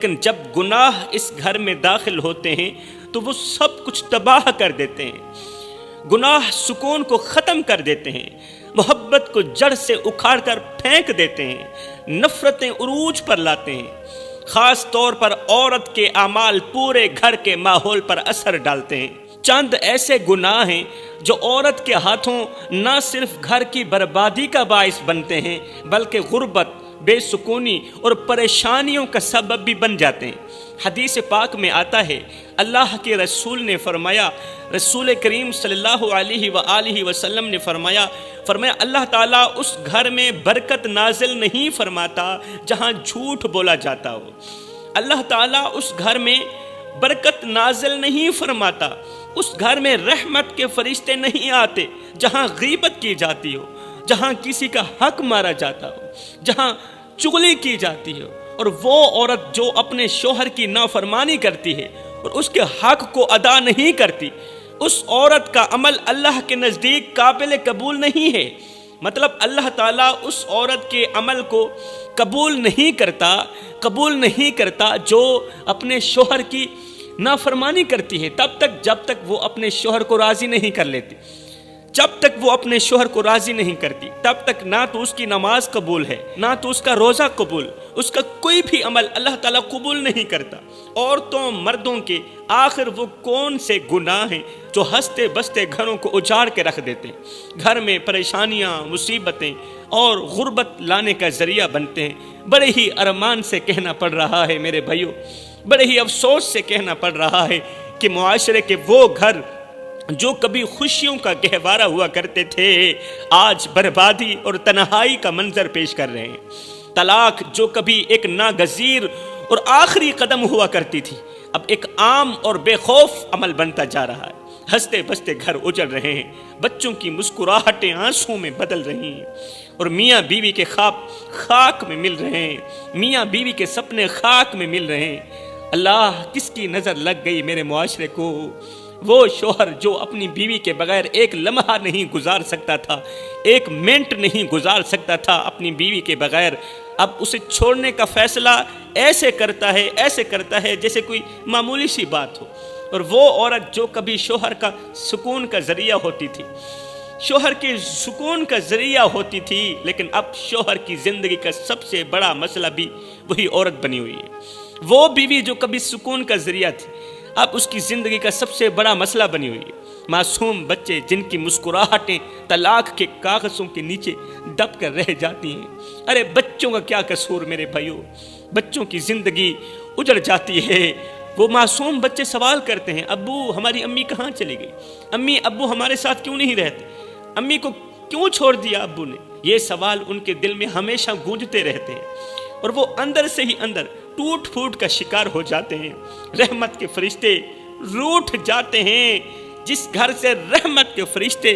لیکن جب گناہ اس گھر میں داخل ہوتے ہیں تو وہ سب کچھ تباہ کر دیتے ہیں۔ گناہ سکون کو ختم کر دیتے ہیں، محبت کو جڑ سے اکھاڑ کر پھینک دیتے ہیں، نفرتیں عروج پر لاتے ہیں۔ خاص طور پر عورت کے اعمال پورے گھر کے ماحول پر اثر ڈالتے ہیں۔ چند ایسے گناہ ہیں جو عورت کے ہاتھوں نہ صرف گھر کی بربادی کا باعث بنتے ہیں بلکہ غربت، بے سکونی اور پریشانیوں کا سبب بھی بن جاتے ہیں۔ حدیث پاک میں آتا ہے، اللہ کے رسول نے فرمایا، رسول کریم صلی اللہ علیہ وآلہ وسلم نے فرمایا اللہ تعالیٰ اس گھر میں برکت نازل نہیں فرماتا جہاں جھوٹ بولا جاتا ہو۔ اللہ تعالیٰ اس گھر میں برکت نازل نہیں فرماتا، اس گھر میں رحمت کے فرشتے نہیں آتے جہاں غیبت کی جاتی ہو، جہاں کسی کا حق مارا جاتا ہو، جہاں چغلی کی جاتی ہو۔ اور وہ عورت جو اپنے شوہر کی نافرمانی کرتی ہے اور اس کے حق کو ادا نہیں کرتی، اس عورت کا عمل اللہ کے نزدیک قابل قبول نہیں ہے۔ مطلب اللہ تعالیٰ اس عورت کے عمل کو قبول نہیں کرتا جو اپنے شوہر کی نافرمانی کرتی ہے تب تک جب تک وہ اپنے شوہر کو راضی نہیں کر لیتی، جب تک وہ اپنے شوہر کو راضی نہیں کرتی تب تک نہ تو اس کی نماز قبول ہے، نہ تو اس کا روزہ قبول، اس کا کوئی بھی عمل اللہ تعالیٰ قبول نہیں کرتا۔ عورتوں مردوں کے آخر وہ کون سے گناہ ہیں جو ہنستے بستے گھروں کو اجاڑ کے رکھ دیتے ہیں، گھر میں پریشانیاں، مصیبتیں اور غربت لانے کا ذریعہ بنتے ہیں۔ بڑے ہی ارمان سے کہنا پڑ رہا ہے میرے بھائیوں، بڑے ہی افسوس سے کہنا پڑ رہا ہے کہ معاشرے کے وہ گھر جو کبھی خوشیوں کا گہوارہ ہوا کرتے تھے آج بربادی اور تنہائی کا منظر پیش کر رہے ہیں۔ طلاق جو کبھی ایک ناگزیر اور آخری قدم ہوا کرتی تھی اب ایک عام اور بے خوف عمل بنتا جا رہا ہے۔ ہنستے بستے گھر اجڑ رہے ہیں، بچوں کی مسکراہٹیں آنسوں میں بدل رہی ہیں اور میاں بیوی کے خواب خاک میں مل رہے ہیں، میاں بیوی کے سپنے خاک میں مل رہے ہیں۔ اللہ کس کی نظر لگ گئی میرے معاشرے کو؟ وہ شوہر جو اپنی بیوی کے بغیر ایک لمحہ نہیں گزار سکتا تھا، ایک منٹ نہیں گزار سکتا تھا اپنی بیوی کے بغیر، اب اسے چھوڑنے کا فیصلہ ایسے کرتا ہے جیسے کوئی معمولی سی بات ہو۔ اور وہ عورت جو کبھی شوہر کا سکون کا ذریعہ ہوتی تھی، شوہر کے سکون کا ذریعہ ہوتی تھی، لیکن اب شوہر کی زندگی کا سب سے بڑا مسئلہ بھی وہی عورت بنی ہوئی ہے۔ وہ بیوی جو کبھی سکون کا ذریعہ تھی اب اس کی زندگی کا سب سے بڑا مسئلہ بنی ہوئی ہے۔ معصوم بچے جن کی مسکراہٹیں طلاق کے کاغذوں کے نیچے دب کر رہ جاتی ہیں۔ ارے بچوں کا کیا قصور میرے بھائیوں، بچوں کی زندگی اجڑ جاتی ہے۔ وہ معصوم بچے سوال کرتے ہیں، ابو ہماری امی کہاں چلی گئی؟ امی ابو ہمارے ساتھ کیوں نہیں رہتے؟ امی کو کیوں چھوڑ دیا ابو نے؟ یہ سوال ان کے دل میں ہمیشہ گونجتے رہتے ہیں اور وہ اندر سے ہی اندر ٹوٹ پھوٹ کا شکار ہو جاتے ہیں۔ رحمت کے فرشتے روٹھ جاتے ہیں۔ جس گھر سے رحمت کے فرشتے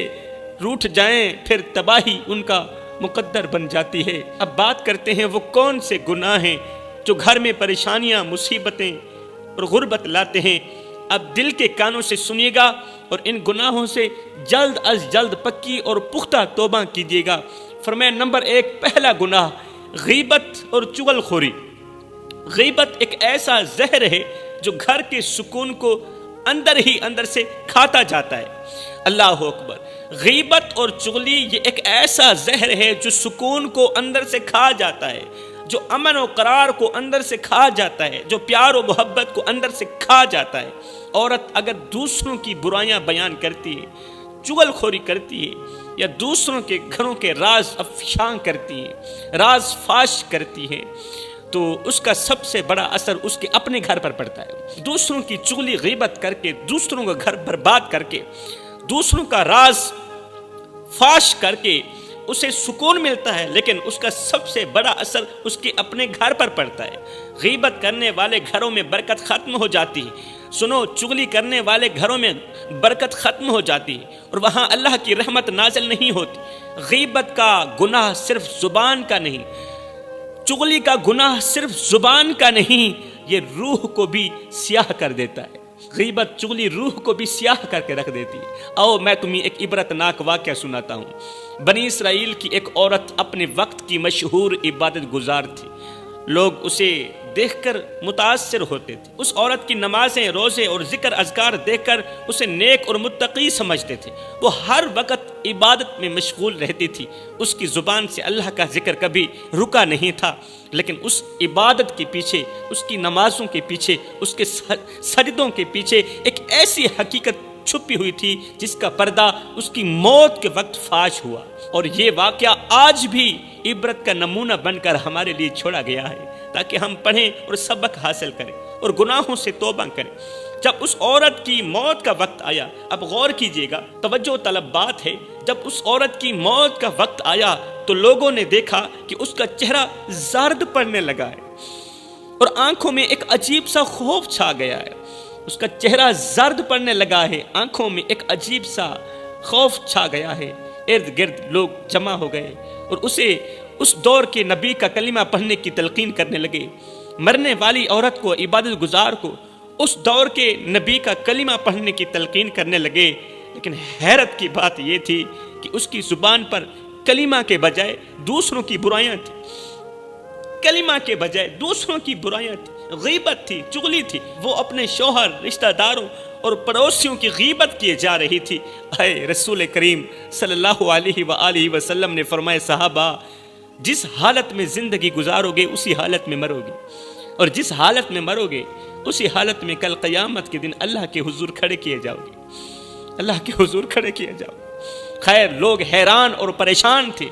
روٹھ جائیں پھر تباہی ان کا مقدر بن جاتی ہے۔ اب بات کرتے ہیں وہ کون سے گناہ ہیں جو گھر میں پریشانیاں، مصیبتیں اور غربت لاتے ہیں۔ اب دل کے کانوں سے سنیے گا اور ان گناہوں سے جلد از جلد پکی اور پختہ توبہ کیجیے گا۔ فرمایا نمبر 1، پہلا گناہ غیبت اور چغل خوری۔ غیبت ایک ایسا زہر ہے جو گھر کے سکون کو اندر ہی اندر سے کھاتا جاتا ہے۔ اللہ اکبر! غیبت اور چغلی یہ ایک ایسا زہر ہے جو سکون کو اندر سے کھا جاتا ہے، جو امن و قرار کو اندر سے کھا جاتا ہے، جو پیار و محبت کو اندر سے کھا جاتا ہے۔ عورت اگر دوسروں کی برائیاں بیان کرتی ہے، چغل خوری کرتی ہے یا دوسروں کے گھروں کے راز افشاں کرتی ہے، راز فاش کرتی ہے تو اس کا سب سے بڑا اثر اس کے اپنے گھر پر پڑتا ہے۔ دوسروں کی چغلی غیبت کر کے، دوسروں کا گھر برباد کر کے، دوسروں کا راز فاش کر کے اسے سکون ملتا ہے، لیکن اس کا سب سے بڑا اثر اس کے اپنے گھر پر پڑتا ہے۔ غیبت کرنے والے گھروں میں برکت ختم ہو جاتی ہے۔ سنو، چغلی کرنے والے گھروں میں برکت ختم ہو جاتی ہے اور وہاں اللہ کی رحمت نازل نہیں ہوتی۔ غیبت کا گناہ صرف زبان کا نہیں، چغلی کا گناہ صرف زبان کا نہیں، یہ روح کو بھی سیاہ کر دیتا ہے۔ غیبت چغلی روح کو بھی سیاہ کر کے رکھ دیتی ہے۔ آؤ میں تمہیں ایک عبرتناک واقعہ سناتا ہوں۔ بنی اسرائیل کی ایک عورت اپنے وقت کی مشہور عبادت گزار تھی۔ لوگ اسے دیکھ کر متاثر ہوتے تھے، اس عورت کی نمازیں، روزے اور ذکر اذکار دیکھ کر اسے نیک اور متقی سمجھتے تھے۔ وہ ہر وقت عبادت میں مشغول رہتی تھی، اس کی زبان سے اللہ کا ذکر کبھی رکا نہیں تھا، لیکن اس عبادت کے پیچھے، اس کی نمازوں کے پیچھے، اس کے سجدوں کے پیچھے ایک ایسی حقیقت چھپی ہوئی تھی جس کا پردہ اس کی موت کے وقت فاش ہوا، اور یہ واقعہ آج بھی عبرت کا نمونہ بن کر ہمارے لیے چھوڑا گیا ہے تاکہ ہم پڑھیں اور سبق حاصل کریں اور گناہوں سے توبہ کریں۔ جب اس عورت کی موت کا وقت آیا، اب غور کیجئے گا، توجہ طلب بات ہے، جب اس عورت کی موت کا وقت آیا تو لوگوں نے دیکھا کہ اس کا چہرہ زرد پڑنے لگا ہے اور آنکھوں میں ایک عجیب سا خوف چھا گیا ہے۔ اس کا چہرہ زرد پڑنے لگا ہے، آنکھوں میں ایک عجیب سا خوف چھا گیا ہے۔ ارد گرد لوگ جمع ہو گئے اور اسے اس دور کے نبی کا کلمہ پڑھنے کی تلقین کرنے لگے۔ مرنے والی عورت کو، عبادت گزار کو اس دور کے نبی کا کلمہ پڑھنے کی تلقین کرنے لگے، لیکن حیرت کی بات یہ تھی کہ اس کی زبان پر کلمہ کے بجائے دوسروں کی برائیاں تھیں، کلمہ کے بجائے دوسروں کی برائیاں تھیں، غیبت تھی، چغلی تھی۔ وہ اپنے شوہر، رشتہ داروں اور پڑوسیوں کی غیبت کیے جا رہی تھی۔ اے رسول کریم صلی اللہ علیہ وآلہ وسلم نے فرمایا، صحابہ جس حالت میں زندگی گزارو گے اسی حالت میں مرو گے، اور جس حالت میں مرو گے اسی حالت میں کل قیامت کے دن اللہ کے حضور کھڑے کیے جاؤ گے، اللہ کے حضور کھڑے کیے جاؤ گے۔ خیر، لوگ حیران اور پریشان تھے۔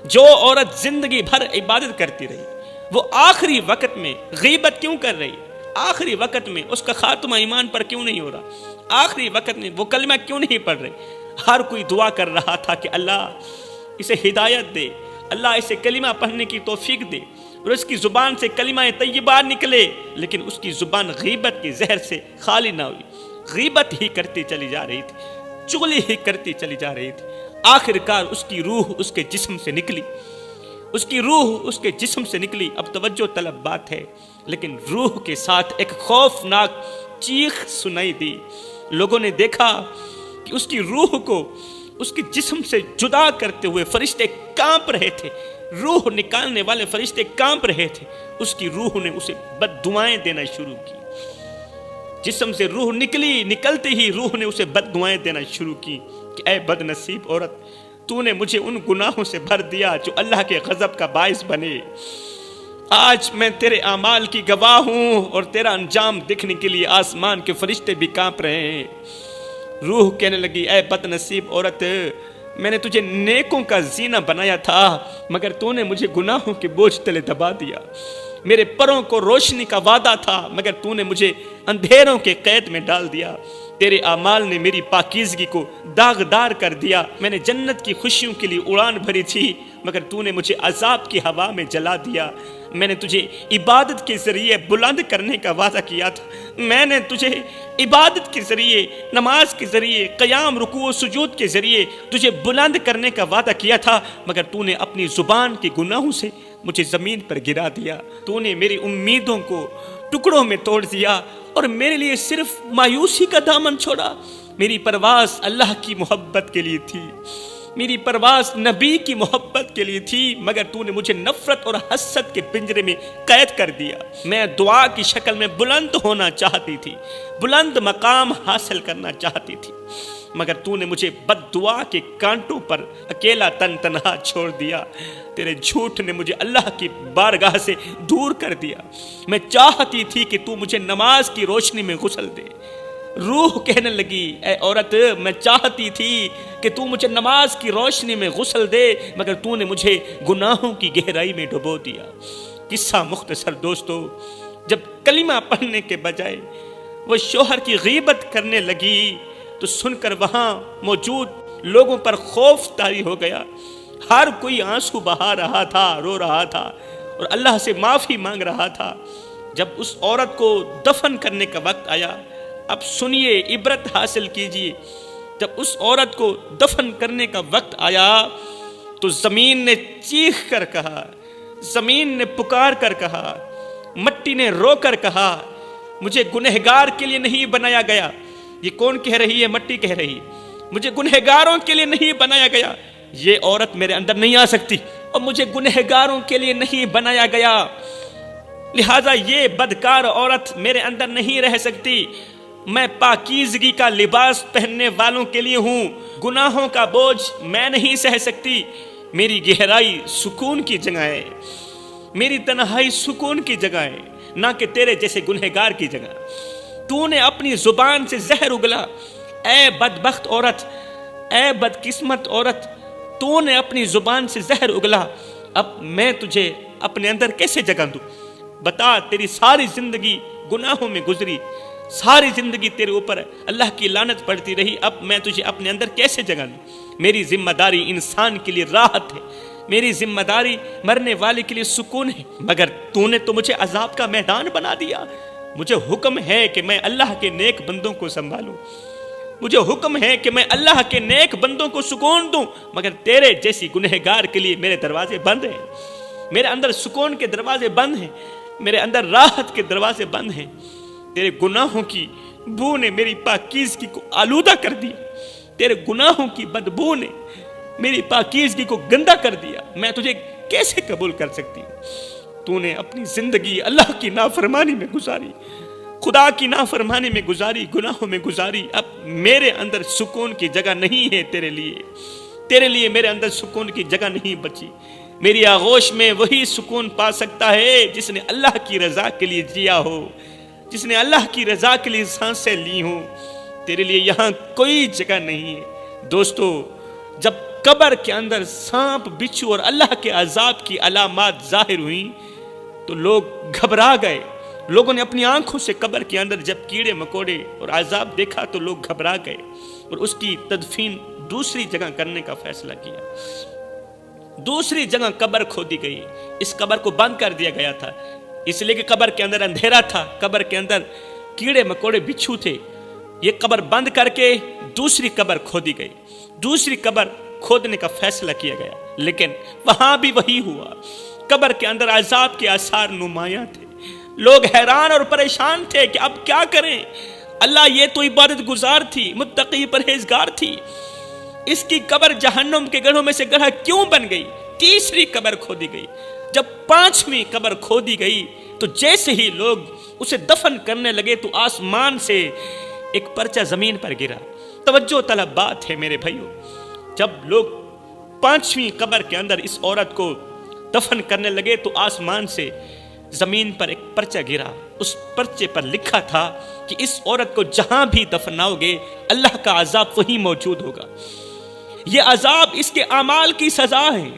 جو عورت زندگی بھر عبادت کرتی رہی، وہ آخری وقت میں غیبت کیوں کر رہی؟ آخری وقت میں اس کا خاتمہ ایمان پر کیوں نہیں ہو رہا؟ آخری وقت میں وہ کلمہ کیوں نہیں پڑھ رہی؟ ہر کوئی دعا کر رہا تھا کہ اللہ اسے ہدایت دے، اللہ اسے کلمہ پڑھنے کی توفیق دے اور اس کی زبان سے کلمہ طیبہ نکلے، لیکن اس کی زبان غیبت کے زہر سے خالی نہ ہوئی، غیبت ہی کرتی چلی جا رہی تھی، چغلی ہی کرتی چلی جا رہی تھی۔ آخرکار اس کی روح اس کے جسم سے نکلی، اس کی روح اس کے جسم سے نکلی۔ اب توجہ طلب بات ہے، لیکن روح کے ساتھ ایک خوفناک چیخ سنائی دی۔ لوگوں نے دیکھا کہ اس کی روح کو اس کے جسم سے جدا کرتے ہوئے فرشتے کانپ رہے تھے، روح نکالنے والے فرشتے کانپ رہے تھے۔ اس کی روح نے اسے بد دعائیں دینا شروع کی، جسم سے روح نکلی، نکلتے ہی روح نے اسے بد دعائیں دینا شروع کی کہ اے بد نصیب عورت، تو نے مجھے ان گناہوں سے بھر دیا جو اللہ کے غضب کا باعث بنے۔ آج میں تیرے اعمال کی گواہ ہوں اور تیرا انجام دیکھنے کے لیے آسمان کے فرشتے بھی کانپ رہے ہیں۔ روح کہنے لگی، اے بد نصیب عورت، میں نے تجھے نیکوں کا زینہ بنایا تھا، مگر تو نے مجھے گناہوں کے بوجھ تلے دبا دیا۔ میرے پروں کو روشنی کا وعدہ تھا، مگر تو نے مجھے اندھیروں کے قید میں ڈال دیا۔ تیرے اعمال نے میری پاکیزگی کو داغدار کر دیا۔ میں نے جنت کی خوشیوں کے لیے اڑان بھری تھی، مگر تو نے مجھے عذاب کی ہوا میں جلا دیا۔ میں نے تجھے عبادت کے ذریعے بلند کرنے کا وعدہ کیا تھا، میں نے تجھے عبادت کے ذریعے، نماز کے ذریعے، قیام، رکوع و سجود کے ذریعے تجھے بلند کرنے کا وعدہ کیا تھا، مگر تو نے اپنی زبان کے گناہوں سے مجھے زمین پر گرا دیا۔ تو نے میری امیدوں کو ٹکڑوں میں توڑ دیا اور میرے لیے صرف مایوسی کا دامن چھوڑا۔ میری پرواز اللہ کی محبت کے لیے تھی، میری پرواز نبی کی محبت کے لیے تھی، مگر تو نے مجھے نفرت اور حسد کے پنجرے میں قید کر دیا۔ میں دعا کی شکل میں بلند ہونا چاہتی تھی، بلند مقام حاصل کرنا چاہتی تھی، مگر تو نے مجھے بد دعا کے کانٹوں پر اکیلا تنہا چھوڑ دیا۔ تیرے جھوٹ نے مجھے اللہ کی بارگاہ سے دور کر دیا۔ میں چاہتی تھی کہ تو مجھے نماز کی روشنی میں غسل دے۔ روح کہنے لگی، اے عورت، میں چاہتی تھی کہ تو مجھے نماز کی روشنی میں غسل دے، مگر تو نے مجھے گناہوں کی گہرائی میں ڈبو دیا۔ قصہ مختصر دوستو، جب کلمہ پڑھنے کے بجائے وہ شوہر کی غیبت کرنے لگی تو سن کر وہاں موجود لوگوں پر خوف طاری ہو گیا۔ ہر کوئی آنسو بہا رہا تھا، رو رہا تھا اور اللہ سے معافی مانگ رہا تھا۔ جب اس عورت کو دفن کرنے کا وقت آیا، اب سنیے، عبرت حاصل کیجئے، جب اس عورت کو دفن کرنے کا وقت آیا تو زمین نے چیخ کر کہا، زمین نے پکار کر کہا، مٹی نے رو کر کہا، مجھے گنہگار کے لیے نہیں بنایا گیا۔ یہ کون کہہ رہی ہے؟ مٹی کہہ رہی ہے، مجھے گنہگاروں کے لیے نہیں بنایا گیا، یہ عورت میرے اندر نہیں آ سکتی، اور مجھے گنہگاروں کے لیے نہیں بنایا گیا۔ لہٰذا یہ بدکار عورت میرے اندر نہیں رہ سکتی۔ میں پاکیزگی کا لباس پہننے والوں کے لیے ہوں، گناہوں کا بوجھ میں نہیں سہ سکتی۔ میری گہرائی سکون کی جگہ ہے، میری تنہائی سکون کی جگہ ہے، نہ کہ تیرے جیسے گنہگار کی جگہ۔ تو نے اپنی زبان سے زہر اگلا، اے بدبخت عورت، اے بدقسمت عورت، تو نے اپنی زبان سے زہر اگلا۔ اب میں تجھے اپنے اندر کیسے جگہ دوں؟ بتا، تیری ساری زندگی گناہوں میں گزری، ساری زندگی تیرے اوپر اللہ کی لعنت پڑتی رہی، اب میں تجھے اپنے اندر کیسے جگہ دوں؟ میری ذمہ داری انسان کے لیے راحت ہے، میری ذمہ داری مرنے والے کے لیے سکون ہے، مگر تو نے تو مجھے عذاب کا میدان بنا دیا۔ مجھے حکم ہے کہ میں اللہ کے نیک بندوں کو سنبھالوں، مجھے حکم ہے کہ میں اللہ کے نیک بندوں کو سکون دوں، مگر تیرے جیسی گنہگار کے لیے میرے دروازے بند ہیں، میرے اندر سکون کے دروازے بند ہیں، میرے اندر راحت کے دروازے بند ہیں۔ تیرے گناہوں کی بو نے میری پاکیزگی کو آلودہ کر دیا، تیرے گناہوں کی بدبو نے میری پاکیزگی کو گندا کر دیا۔ میں تجھے کیسے قبول کر سکتی ہوں؟ تو نے اپنی زندگی اللہ کی نافرمانی میں گزاری، خدا کی نافرمانی میں گزاری، گناہوں میں گزاری۔ اب میرے اندر سکون کی جگہ نہیں ہے، تیرے لیے میرے اندر سکون کی جگہ نہیں بچی۔ میری آغوش میں وہی سکون پا سکتا ہے جس نے اللہ کی رضا کے لیے جیا ہو، جس نے اللہ کی رضا کے لیے سانسیں لی ہوں۔ تیرے لیے یہاں کوئی جگہ نہیں ہے۔ دوستو، جب قبر کے اندر سانپ، بچھو اور اللہ کے عذاب کی علامات ظاہر ہوئیں تو لوگ گھبرا گئے۔ لوگوں نے اپنی آنکھوں سے قبر کے اندر جب کیڑے مکوڑے اور عذاب دیکھا تو لوگ گھبرا گئے اور اس کی تدفین دوسری جگہ کرنے کا فیصلہ کیا۔ دوسری جگہ قبر کھودی گئی، اس قبر کو بند کر دیا گیا تھا، اس لیے کہ قبر کے اندر اندھیرا تھا، قبر کے اندر کیڑے مکوڑے بچھو تھے۔ یہ قبر بند کر کے دوسری قبر کھودی گئی، دوسری قبر کھودنے کا فیصلہ کیا گیا، لیکن وہاں بھی وہی ہوا۔ قبر کے اندر عذاب کے آثار نمایاں تھے، لوگ حیران اور پریشان تھے کہ اب کیا کریں۔ اللہ، یہ تو عبادت گزار تھی، متقی پرہیزگار تھی، اس کی قبر جہنم کے گڑھوں میں سے گڑھا کیوں بن گئی؟ تیسری قبر کھودی گئی۔ جب پانچویں قبر کھودی گئی تو جیسے ہی لوگ اسے دفن کرنے لگے تو آسمان سے ایک پرچہ زمین پر گرا۔ توجہ طلب بات ہے میرے بھائیوں، جب لوگ پانچویں قبر کے اندر اس عورت کو دفن کرنے لگے تو آسمان سے زمین پر ایک پرچہ گرا۔ اس پرچے پر لکھا تھا کہ اس عورت کو جہاں بھی دفناؤ گے اللہ کا عذاب وہیں موجود ہوگا، یہ عذاب اس کے اعمال کی سزا ہے۔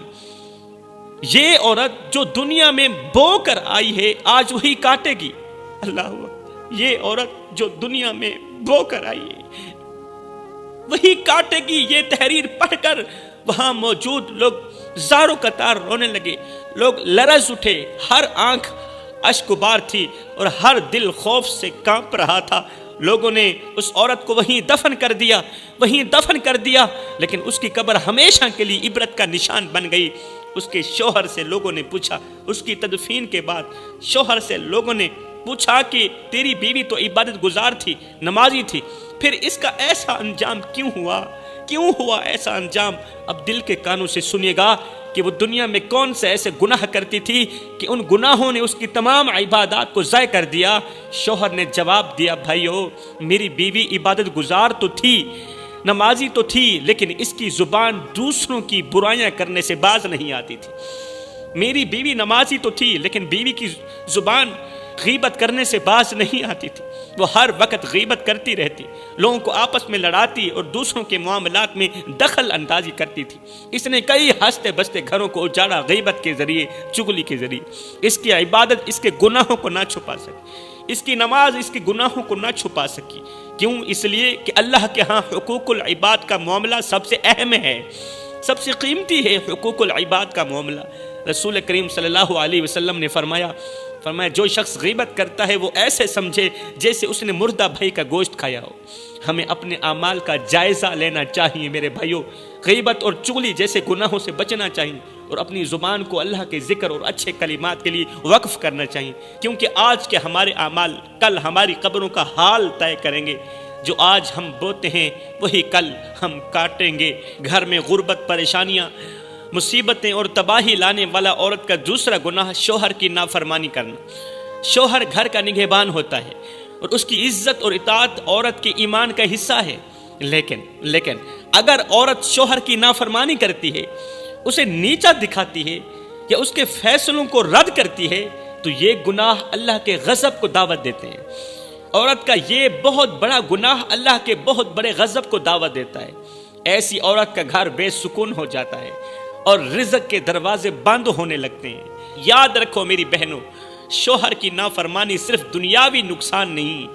یہ عورت جو دنیا میں بو کر آئی ہے آج وہی کاٹے گی۔ اللہ اکبر، یہ عورت جو دنیا میں بو کر آئی ہے وہی کاٹے گی۔ یہ تحریر پڑھ کر وہاں موجود لوگ زاروں قطار رونے لگے، لوگ لرز اٹھے، ہر آنکھ اشکبار تھی اور ہر دل خوف سے کانپ رہا تھا۔ لوگوں نے اس عورت کو وہیں دفن کر دیا، وہیں دفن کر دیا، لیکن اس کی قبر ہمیشہ کے لیے عبرت کا نشان بن گئی۔ اس کے شوہر سے لوگوں نے پوچھا، اس کی تدفین کے بعد شوہر سے لوگوں نے پوچھا کہ تیری بیوی تو عبادت گزار تھی، نمازی تھی، پھر اس کا ایسا انجام کیوں ہوا ایسا انجام؟ اب دل کے کانوں سے سنیے گا کہ وہ دنیا میں کون سے ایسے گناہ کرتی تھی کہ ان گناہوں نے اس کی تمام عبادات کو ضائع کر دیا۔ شوہر نے جواب دیا، بھائیو، میری بیوی عبادت گزار تو تھی، نمازی تو تھی، لیکن اس کی زبان دوسروں کی برائیاں کرنے سے باز نہیں آتی تھی۔ میری بیوی نمازی تو تھی، لیکن بیوی کی زبان غیبت کرنے سے باز نہیں آتی تھی، وہ ہر وقت غیبت کرتی رہتی، لوگوں کو آپس میں لڑاتی اور دوسروں کے معاملات میں دخل اندازی کرتی تھی۔ اس نے کئی ہنستے بستے گھروں کو اجاڑا غیبت کے ذریعے، چغلی کے ذریعے۔ اس کی عبادت اس کے گناہوں کو نہ چھپا سکی، اس کی نماز اس کے گناہوں کو نہ چھپا سکی۔ کیوں؟ اس لیے کہ اللہ کے ہاں حقوق العباد کا معاملہ سب سے اہم ہے، سب سے قیمتی ہے حقوق العباد کا معاملہ۔ رسول کریم صلی اللہ علیہ وسلم نے فرمایا جو شخص غیبت کرتا ہے وہ ایسے سمجھے جیسے اس نے مردہ بھائی کا گوشت کھایا ہو۔ ہمیں اپنے اعمال کا جائزہ لینا چاہیے میرے بھائیوں، غیبت اور چغلی جیسے گناہوں سے بچنا چاہیے اور اپنی زبان کو اللہ کے ذکر اور اچھے کلمات کے لیے وقف کرنا چاہیے، کیونکہ آج کے ہمارے اعمال کل ہماری قبروں کا حال طے کریں گے۔ جو آج ہم بوتے ہیں وہی کل ہم کاٹیں گے۔ گھر میں غربت، پریشانیاں، مصیبتیں اور تباہی لانے والا عورت کا دوسرا گناہ شوہر کی نافرمانی کرنا۔ شوہر گھر کا نگہبان ہوتا ہے اور اس کی عزت اور اطاعت عورت کے ایمان کا حصہ ہے، لیکن اگر عورت شوہر کی نافرمانی کرتی ہے، اسے نیچا دکھاتی ہے یا اس کے فیصلوں کو رد کرتی ہے تو یہ گناہ اللہ کے غضب کو دعوت دیتے ہیں۔ عورت کا یہ بہت بڑا گناہ اللہ کے بہت بڑے غضب کو دعوت دیتا ہے۔ ایسی عورت کا گھر بے سکون ہو جاتا ہے اور رزق کے دروازے بند ہونے لگتے ہیں۔ یاد رکھو میری بہنوں، شوہر کی نافرمانی صرف دنیاوی نقصان نہیں،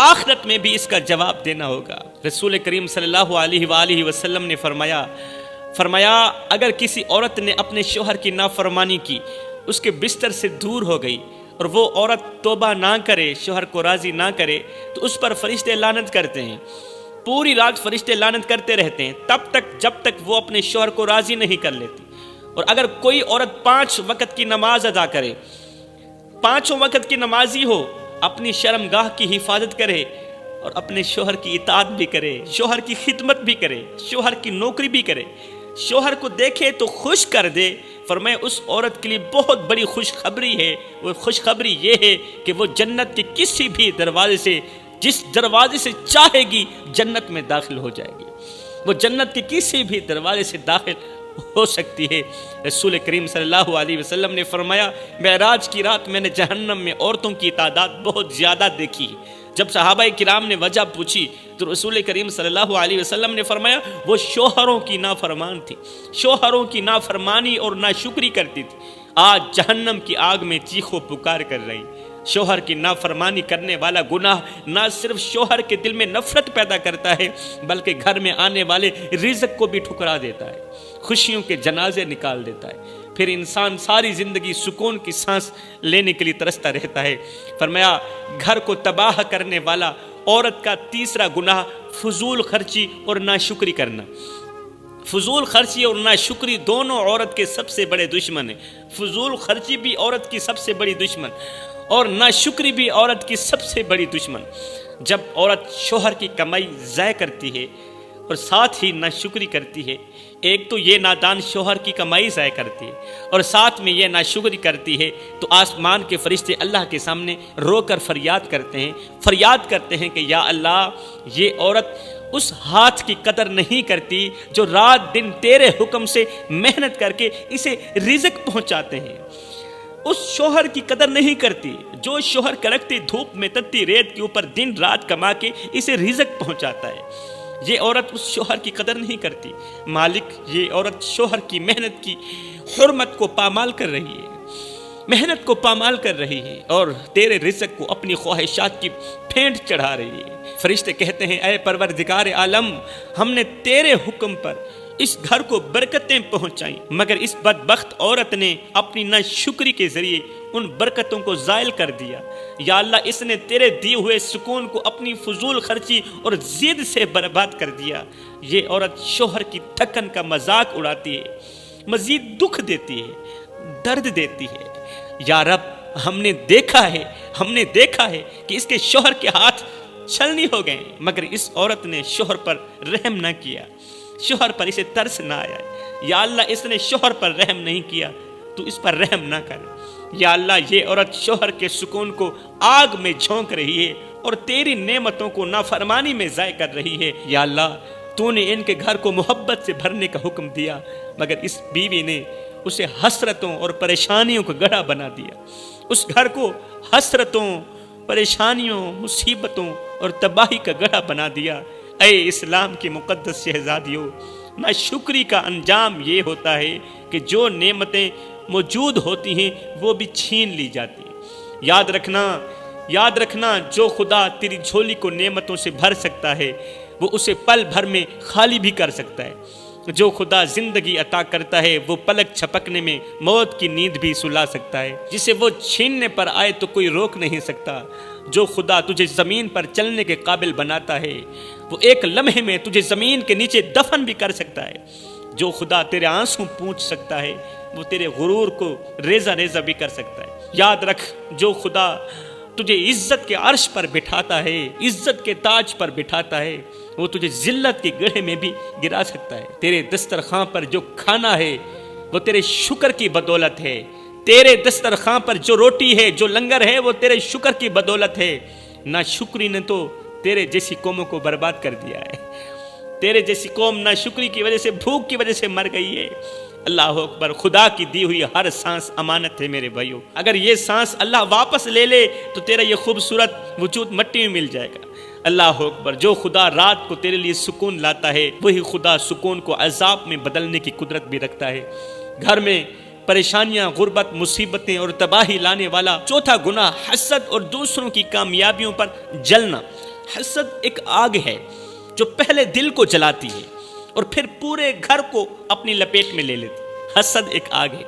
آخرت میں بھی اس کا جواب دینا ہوگا۔ رسول کریم صلی اللہ علیہ وآلہ وسلم نے فرمایا اگر کسی عورت نے اپنے شوہر کی نافرمانی کی، اس کے بستر سے دور ہو گئی اور وہ عورت توبہ نہ کرے، شوہر کو راضی نہ کرے، تو اس پر فرشتے لعنت کرتے ہیں۔ پوری رات فرشتے لعنت کرتے رہتے ہیں تب تک جب تک وہ اپنے شوہر کو راضی نہیں کر لیتی۔ اور اگر کوئی عورت 5 وقت کی نماز ادا کرے، 5 وقت کی نمازی ہو، اپنی شرمگاہ کی حفاظت کرے اور اپنے شوہر کی اطاعت بھی کرے، شوہر کی خدمت بھی کرے، شوہر کی نوکری بھی کرے، شوہر کو دیکھے تو خوش کر دے، فرمائے اس عورت کے لیے بہت بڑی خوشخبری ہے۔ وہ خوشخبری یہ ہے کہ وہ جنت کے کسی بھی دروازے سے، جس دروازے سے چاہے گی جنت میں داخل ہو جائے گی، وہ جنت کے کسی بھی دروازے سے داخل ہو سکتی ہے۔ رسول کریم صلی اللہ علیہ وسلم نے فرمایا معراج کی رات میں نے جہنم میں عورتوں کی تعداد بہت زیادہ دیکھی۔ جب صحابہ کرام نے وجہ پوچھی تو رسول کریم صلی اللہ علیہ وسلم نے فرمایا وہ شوہروں کی نافرمان تھی، شوہروں کی نافرمانی اور ناشکری کرتی تھی، آج جہنم کی آگ میں چیخو پکار کر رہی۔ شوہر کی نافرمانی کرنے والا گناہ نہ صرف شوہر کے دل میں نفرت پیدا کرتا ہے بلکہ گھر میں آنے والے رزق کو بھی ٹھکرا دیتا ہے، خوشیوں کے جنازے نکال دیتا ہے، پھر انسان ساری زندگی سکون کی سانس لینے کے لیے ترستا رہتا ہے۔ فرمایا گھر کو تباہ کرنے والا عورت کا تیسرا گناہ فضول خرچی اور ناشکری کرنا۔ فضول خرچی اور ناشکری دونوں عورت کے سب سے بڑے دشمن ہیں۔ فضول خرچی بھی عورت کی سب سے بڑی دشمن اور ناشکری بھی عورت کی سب سے بڑی دشمن۔ جب عورت شوہر کی کمائی ضائع کرتی ہے اور ساتھ ہی ناشکری کرتی ہے، ایک تو یہ نادان شوہر کی کمائی ضائع کرتی ہے اور ساتھ میں یہ ناشکری کرتی ہے، تو آسمان کے فرشتے اللہ کے سامنے رو کر فریاد کرتے ہیں کہ یا اللہ یہ عورت اس ہاتھ کی قدر نہیں کرتی جو رات دن تیرے حکم سے محنت کر کے اسے رزق پہنچاتے ہیں، اس شوہر کی قدر نہیں کرتی جو شوہر کڑکتی دھوپ میں تتی ریت کے اوپر دن رات کما کے اسے رزق پہنچاتا ہے۔ یہ عورت اس شوہر کی قدر نہیں کرتی۔ مالک یہ عورت شوہر کی محنت کی حرمت کو پامال کر رہی ہے، محنت کو پامال کر رہی ہے اور تیرے رزق کو اپنی خواہشات کی پھینٹ چڑھا رہی ہے۔ فرشتے کہتے ہیں اے پروردگار عالم، ہم نے تیرے حکم پر اس گھر کو برکتیں پہنچائیں مگر اس بدبخت عورت نے اپنی ناشکری کے ذریعے ان برکتوں کو زائل کر دیا۔ یا اللہ اس نے تیرے دیے ہوئے سکون کو اپنی فضول خرچی اور ضد سے برباد کر دیا۔ یہ عورت شوہر کی تھکن کا مذاق اڑاتی ہے، مزید دکھ دیتی ہے، درد دیتی ہے۔ یا رب ہم نے دیکھا ہے کہ اس کے شوہر کے ہاتھ چھلنی ہو گئے مگر اس عورت نے شوہر پر رحم نہ کیا، شوہر پر اسے ترس نہ آیا۔ یا اللہ اس نے شوہر پر رحم نہیں کیا تو اس پر رحم نہ کر۔ یا اللہ یہ عورت شوہر کے سکون کو آگ میں جھونک رہی ہے اور تیری نعمتوں کو نافرمانی میں ضائع کر رہی ہے۔ یا اللہ تو نے ان کے گھر کو محبت سے بھرنے کا حکم دیا مگر اس بیوی نے اسے حسرتوں اور پریشانیوں کا گڑھا بنا دیا، اس گھر کو حسرتوں، پریشانیوں، مصیبتوں اور تباہی کا گڑھا بنا دیا۔ اے اسلام کی مقدس شہزادیوں، ناشکری کا انجام یہ ہوتا ہے کہ جو نعمتیں موجود ہوتی ہیں وہ بھی چھین لی جاتی ہیں۔ یاد رکھنا جو خدا تیری جھولی کو نعمتوں سے بھر سکتا ہے وہ اسے پل بھر میں خالی بھی کر سکتا ہے۔ جو خدا زندگی عطا کرتا ہے وہ پلک چھپکنے میں موت کی نیند بھی سلا سکتا ہے، جسے وہ چھیننے پر آئے تو کوئی روک نہیں سکتا۔ جو خدا تجھے زمین پر چلنے کے قابل بناتا ہے وہ ایک لمحے میں تجھے زمین کے نیچے دفن بھی کر سکتا ہے۔ جو خدا تیرے آنسو پوچھ سکتا ہے وہ تیرے غرور کو ریزہ ریزہ بھی کر سکتا ہے۔ یاد رکھ جو خدا تجھے عزت کے عرش پر بٹھاتا ہے، عزت کے تاج پر بٹھاتا ہے، وہ تجھے ذلت کے گڑھے میں بھی گرا سکتا ہے۔ تیرے دسترخوان پر جو کھانا ہے وہ تیرے شکر کی بدولت ہے، تیرے دسترخوان پر جو روٹی ہے، جو لنگر ہے، وہ تیرے شکر کی بدولت ہے۔ ناشکری نے تو تیرے جیسی قوموں کو برباد کر دیا ہے۔ تیرے جیسی قوم ناشکری کی وجہ سے، بھوک کی وجہ سے مر گئی ہے۔ اللہ اکبر، خدا کی دی ہوئی ہر سانس امانت ہے میرے بھائیو۔ اگر یہ سانس اللہ واپس لے لے تو تیرا یہ خوبصورت وجود مٹی میں مل جائے گا۔ اللہ اکبر، جو خدا رات کو تیرے لیے سکون لاتا ہے، وہی خدا سکون کو عذاب میں بدلنے کی قدرت بھی رکھتا ہے۔ گھر میں پریشانیاں، غربت، مصیبتیں اور تباہی لانے والا چوتھا گناہ حسد اور دوسروں کی کامیابیوں پر جلنا۔ حسد ایک آگ ہے جو پہلے دل کو جلاتی ہے اور پھر پورے گھر کو اپنی لپیٹ میں لے لیتی ہے۔ حسد ایک آگ ہے۔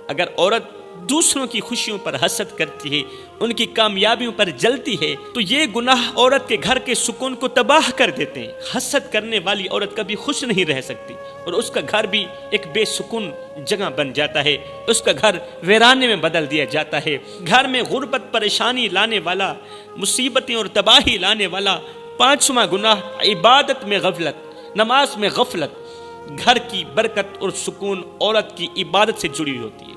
اگر عورت دوسروں کی خوشیوں پر حسد کرتی ہے، ان کی کامیابیوں پر جلتی ہے، تو یہ گناہ عورت کے گھر کے سکون کو تباہ کر دیتے ہیں۔ حسد کرنے والی عورت کبھی خوش نہیں رہ سکتی اور اس کا گھر بھی ایک بے سکون جگہ بن جاتا ہے، اس کا گھر ویرانے میں بدل دیا جاتا ہے۔ گھر میں غربت، پریشانی لانے والا، مصیبتیں اور تباہی لانے والا پانچواں گناہ عبادت میں غفلت، نماز میں غفلت۔ گھر کی برکت اور سکون عورت کی عبادت سے جڑی ہوتی ہے۔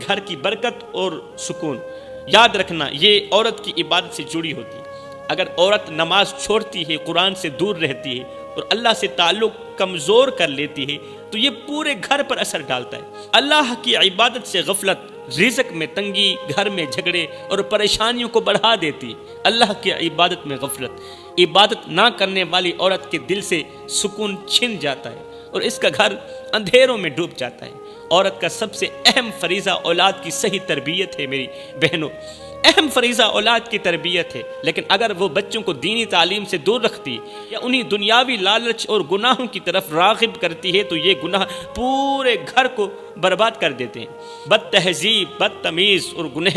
گھر کی برکت اور سکون، یاد رکھنا، یہ عورت کی عبادت سے جڑی ہوتی ہے۔ اگر عورت نماز چھوڑتی ہے، قرآن سے دور رہتی ہے اور اللہ سے تعلق کمزور کر لیتی ہے تو یہ پورے گھر پر اثر ڈالتا ہے۔ اللہ کی عبادت سے غفلت رزق میں تنگی، گھر میں جھگڑے اور پریشانیوں کو بڑھا دیتی ہے۔ اللہ کی عبادت میں غفلت، عبادت نہ کرنے والی عورت کے دل سے سکون چھن جاتا ہے اور اس کا گھر اندھیروں میں ڈوب جاتا ہے۔ عورت کا سب سے اہم فریضہ اولاد کی صحیح تربیت ہے میری بہنوں، اہم فریضہ اولاد کی تربیت ہے۔ لیکن اگر وہ بچوں کو دینی تعلیم سے دور رکھتی یا انہیں دنیاوی لالچ اور گناہوں کی طرف راغب کرتی ہے تو یہ گناہ پورے گھر کو برباد کر دیتے ہیں۔ بد تہذیب، بد تمیز اور گنہ